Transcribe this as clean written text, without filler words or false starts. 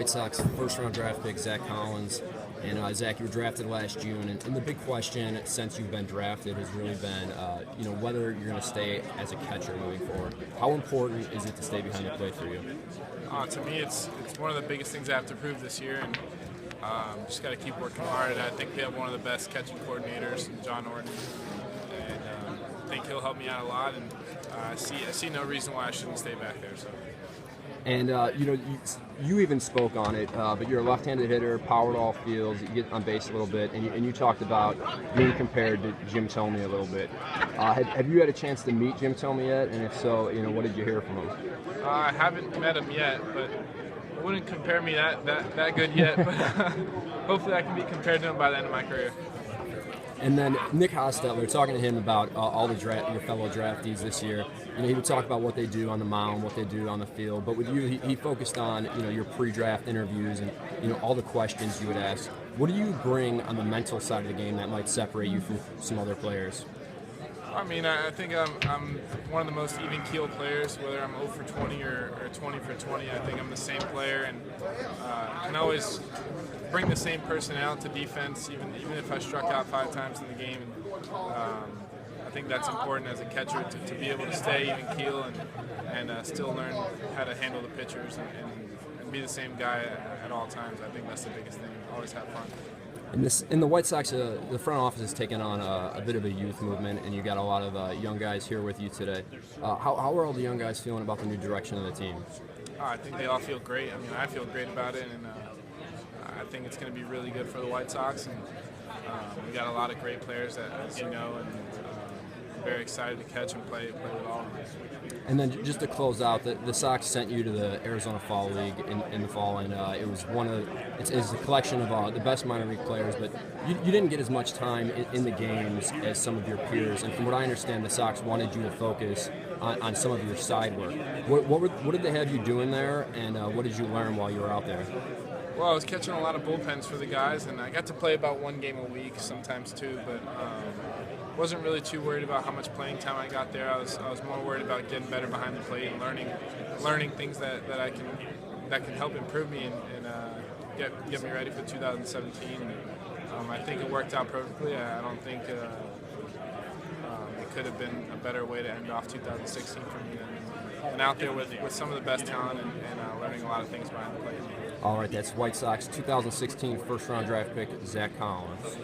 White Sox first-round draft pick, Zack Collins. And Zach, you were drafted last June, and the big question since you've been drafted has really been, whether you're going to stay as a catcher moving forward. How important is it to stay behind the plate for you? To me, it's one of the biggest things I have to prove this year, and just got to keep working hard. I think we have one of the best catching coordinators, John Orton, and I think he'll help me out a lot. And I see no reason why I shouldn't stay back there. So. And you even spoke on it, but you're a left-handed hitter, powered all fields, you get on base a little bit, and you talked about being compared to Jim Thome a little bit. Have you had a chance to meet Jim Thome yet? And if so, what did you hear from him? I haven't met him yet, but I wouldn't compare me that good yet. But hopefully, I can be compared to him by the end of my career. And then Nick Hostetler, talking to him about all your fellow draftees this year, he would talk about what they do on the mound, what they do on the field. But with you, he focused on your pre-draft interviews and all the questions you would ask. What do you bring on the mental side of the game that might separate you from some other players? I mean, I think I'm one of the most even-keeled players, whether I'm 0 for 20 or 20 for 20. I think I'm the same player, and can always bring the same personnel to defense, even if I struck out 5 times in the game. I think that's important as a catcher to be able to stay even keel and still learn how to handle the pitchers and be the same guy at all times. I think that's the biggest thing. Always have fun. In the White Sox, the front office has taken on a bit of a youth movement, and you got a lot of young guys here with you today. How are all the young guys feeling about the new direction of the team? I think they all feel great. I mean, I feel great about it, and I think it's going to be really good for the White Sox. And we got a lot of great players, as you know, and I'm very excited to catch and play with all of them. And then just to close out, the Sox sent you to the Arizona Fall League in the fall, and it was it's a collection of the best minor league players, but you didn't get as much time in the games as some of your peers. And from what I understand, the Sox wanted you to focus on some of your side work. What did they have you doing there, and what did you learn while you were out there? Well, I was catching a lot of bullpens for the guys, and I got to play about 1 game a week, sometimes 2, but wasn't really too worried about how much playing time I got there. I was more worried about getting better behind the plate and learning things that can help improve me and get me ready for 2017. I think it worked out perfectly. I don't think it could have been a better way to end off 2016 for me than out there with some of the best talent and learning a lot of things behind the plate. All right, that's White Sox 2016 first-round draft pick, Zack Collins.